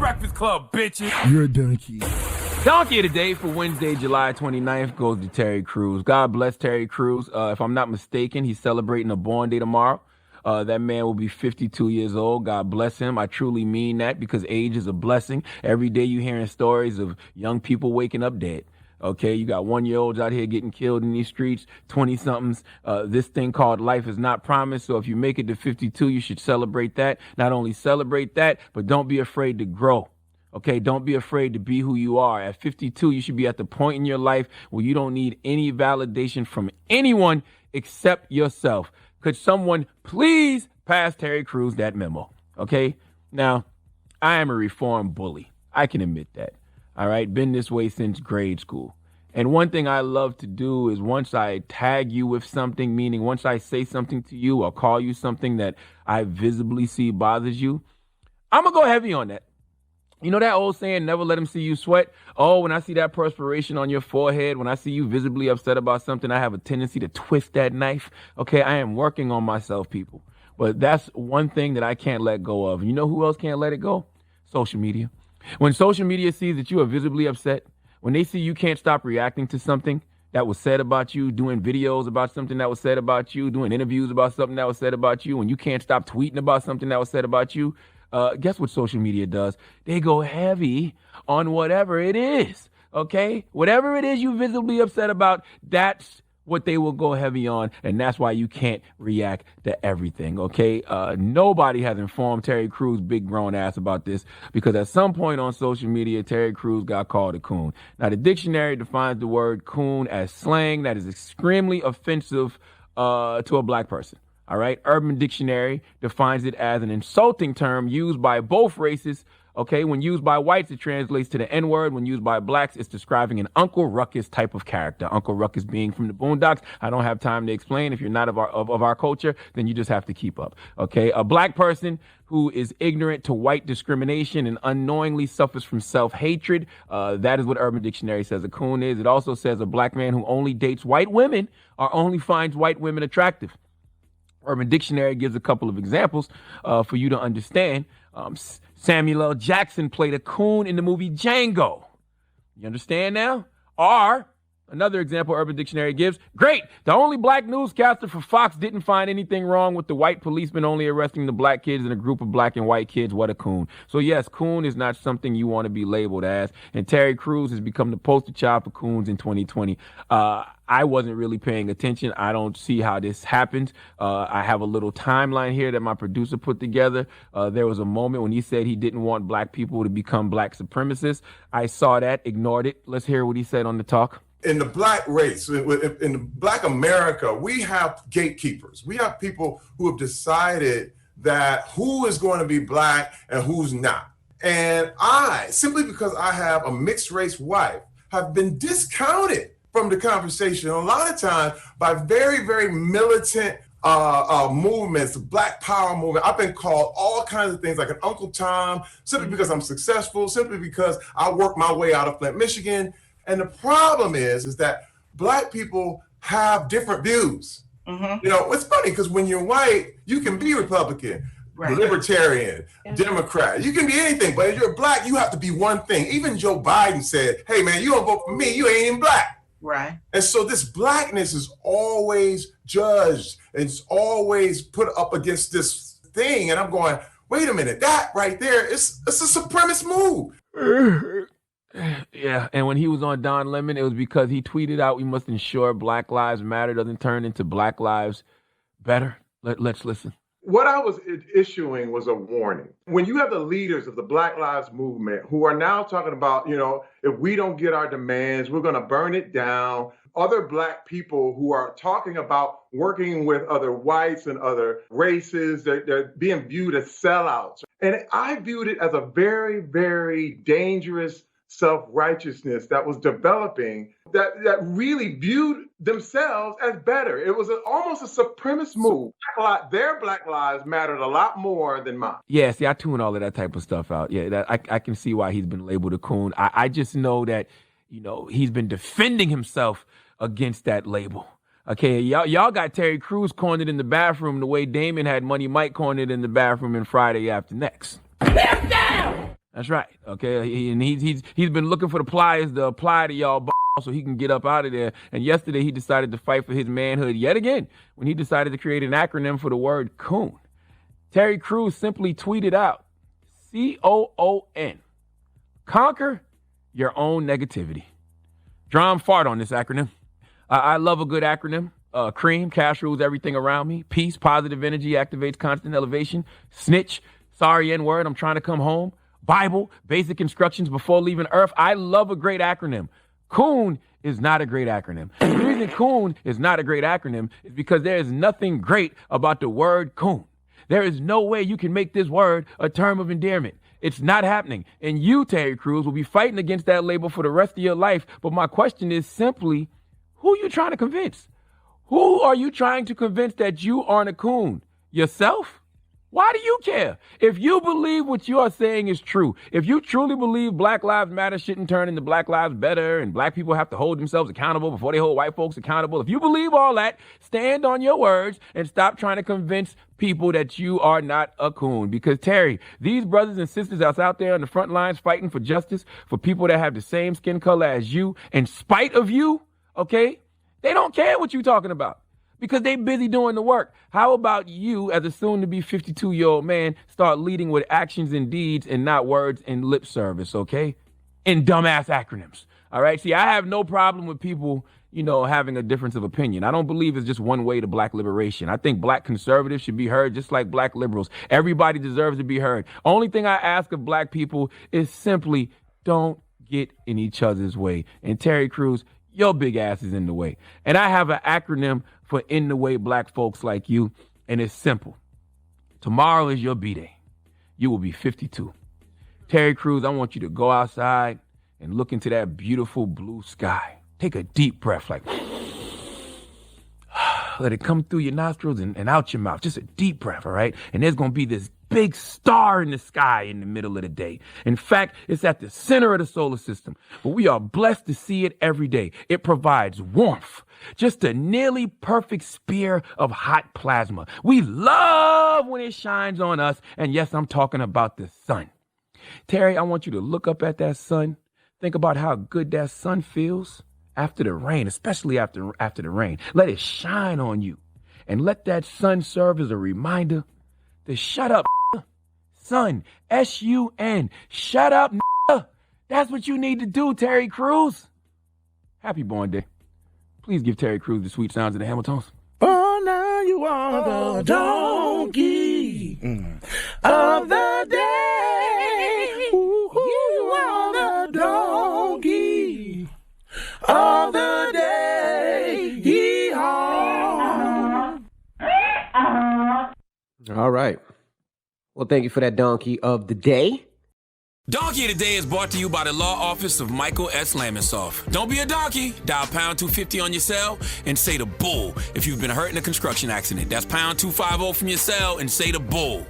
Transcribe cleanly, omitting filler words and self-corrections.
Breakfast Club, bitches. You're a donkey. Donkey of the day for Wednesday, July 29th goes to Terry Crews. God bless Terry Crews. If I'm not mistaken, he's celebrating a born day tomorrow. That man will be 52 years old. God bless him. I truly mean that because age is a blessing. Every day you're hearing stories of young people waking up dead. Okay, you got 1-year-olds out here getting killed in these streets, 20-somethings. This thing called life is not promised. So if you make it to 52, you should celebrate that. Not only celebrate that, but don't be afraid to grow. Okay, don't be afraid to be who you are. At 52, you should be at the point in your life where you don't need any validation from anyone except yourself. Could someone please pass Terry Crews that memo? Okay, now, I am a reformed bully. I can admit that. All right, been this way since grade school. And one thing I love to do is once I tag you with something, meaning once I say something to you or call you something that I visibly see bothers you, I'm going to go heavy on that. You know that old saying, never let them see you sweat? Oh, when I see that perspiration on your forehead, when I see you visibly upset about something, I have a tendency to twist that knife. Okay, I am working on myself, people. But that's one thing that I can't let go of. You know who else can't let it go? Social media. When social media sees that you are visibly upset, when they see you can't stop reacting to something that was said about you, doing videos about something that was said about you, doing interviews about something that was said about you, when you can't stop tweeting about something that was said about you, guess what social media does? They go heavy on whatever it is, okay? Whatever it is you visibly upset about, that's what they will go heavy on, and that's why you can't react to everything, okay? Nobody has informed Terry Crews' big grown ass about this because at some point on social media, Terry Crews got called a coon. Now, the dictionary defines the word coon as slang that is extremely offensive to a black person. All right. Urban Dictionary defines it as an insulting term used by both races. OK, when used by whites, it translates to the N-word. When used by blacks, it's describing an Uncle Ruckus type of character. Uncle Ruckus being from the Boondocks. I don't have time to explain. If you're not of our culture, then you just have to keep up. OK, a black person who is ignorant to white discrimination and unknowingly suffers from self-hatred. That is what Urban Dictionary says a coon is. It also says a black man who only dates white women or only finds white women attractive. Urban Dictionary gives a couple of examples for you to understand. Samuel L. Jackson played a coon in the movie Django. You understand now? Or, another example Urban Dictionary gives, great, the only black newscaster for Fox didn't find anything wrong with the white policeman only arresting the black kids in a group of black and white kids. What a coon. So yes, coon is not something you want to be labeled as. And Terry Crews has become the poster child for coons in 2020. I wasn't really paying attention. I don't see how this happened. I have a little timeline here that my producer put together. There was a moment when he said he didn't want black people to become black supremacists. I saw that, ignored it. Let's hear what he said on the talk. In the black race, in black America, we have gatekeepers. We have people who have decided that who is going to be black and who's not. And I, simply because I have a mixed race wife, have been discounted from the conversation a lot of times by very, very militant movements, the Black Power movement. I've been called all kinds of things like an Uncle Tom, simply because I'm successful, simply because I work my way out of Flint, Michigan. And the problem is that black people have different views. Mm-hmm. You know, it's funny because when you're white, you can be Republican, right, libertarian, Democrat. You can be anything, but if you're black, you have to be one thing. Even Joe Biden said, hey, man, you don't vote for me, you ain't even black. Right. And so this blackness is always judged. It's always put up against this thing. And I'm going, wait a minute, that right there, it's a supremacist move. Yeah, and when he was on Don Lemon, it was because he tweeted out, we must ensure Black Lives Matter doesn't turn into Black Lives Better. Let's listen. What I was issuing was a warning. When you have the leaders of the Black Lives Movement who are now talking about, you know, if we don't get our demands, we're going to burn it down. Other black people who are talking about working with other whites and other races, they're being viewed as sellouts. And I viewed it as a very, very dangerous self-righteousness that was developing that really viewed themselves as better. It was almost a supremacist move. Their Black Lives mattered a lot more than mine. Yeah, see, I tune all of that type of stuff out. Yeah, I can see why he's been labeled a coon. I just know that, you know, he's been defending himself against that label. Okay, y'all got Terry Crews cornered in the bathroom the way Damon had Money Mike cornered in the bathroom in Friday After Next. Down! That's right. Okay, and he's been looking for the pliers to apply to y'all so he can get up out of there. And yesterday he decided to fight for his manhood yet again when he decided to create an acronym for the word Coon. Terry Crews simply tweeted out, COON. Conquer your own negativity. Drum fart on this acronym. I love a good acronym. Cream, cash rules everything around me. Peace, positive energy activates constant elevation. Snitch, sorry N-word, I'm trying to come home. Bible, basic instructions before leaving Earth. I love a great acronym. Coon is not a great acronym. The reason Coon is not a great acronym is because there is nothing great about the word coon. There is no way you can make this word a term of endearment. It's not happening. And you, Terry Crews, will be fighting against that label for the rest of your life. But my question is simply, who are you trying to convince? Who are you trying to convince that you aren't a coon? Yourself? Why do you care? If you believe what you are saying is true, if you truly believe Black Lives Matter shouldn't turn into Black Lives Better and black people have to hold themselves accountable before they hold white folks accountable, if you believe all that, stand on your words and stop trying to convince people that you are not a coon. Because, Terry, these brothers and sisters that's out there on the front lines fighting for justice, for people that have the same skin color as you, in spite of you, okay, they don't care what you're talking about, because they busy doing the work. How about you, as a soon-to-be 52-year-old man, start leading with actions and deeds and not words and lip service, okay? And dumbass acronyms, all right? See, I have no problem with people, having a difference of opinion. I don't believe it's just one way to black liberation. I think black conservatives should be heard just like black liberals. Everybody deserves to be heard. Only thing I ask of black people is simply don't get in each other's way. And Terry Crews, your big ass is in the way. And I have an acronym for in the way black folks like you, and it's simple. Tomorrow is your B-day. You will be 52. Terry Crews, I want you to go outside and look into that beautiful blue sky. Take a deep breath, like, let it come through your nostrils and out your mouth. Just a deep breath, all right? And there's going to be this big star in the sky in the middle of the day. In fact, it's at the center of the solar system, but we are blessed to see it every day. It provides warmth, just a nearly perfect spear of hot plasma. We love when it shines on us, and yes, I'm talking about the sun. Terry, I want you to look up at that sun. Think about how good that sun feels after the rain, especially after the rain. Let it shine on you, and let that sun serve as a reminder to shut up, son. S-U-N. Shut up, That's what you need to do, Terry Crews. Happy born day. Please give Terry Crews the sweet sounds of the Hamiltons. Oh, now you are the donkey of the day. Ooh, you are the donkey of the day. Yee-haw. All right. Well, thank you for that donkey of the day. Donkey of the Day is brought to you by the law office of Michael S. Lamonsoff. Don't be a donkey. Dial pound 250 on your cell and say the bull if you've been hurt in a construction accident. That's pound 250 from your cell and say the bull.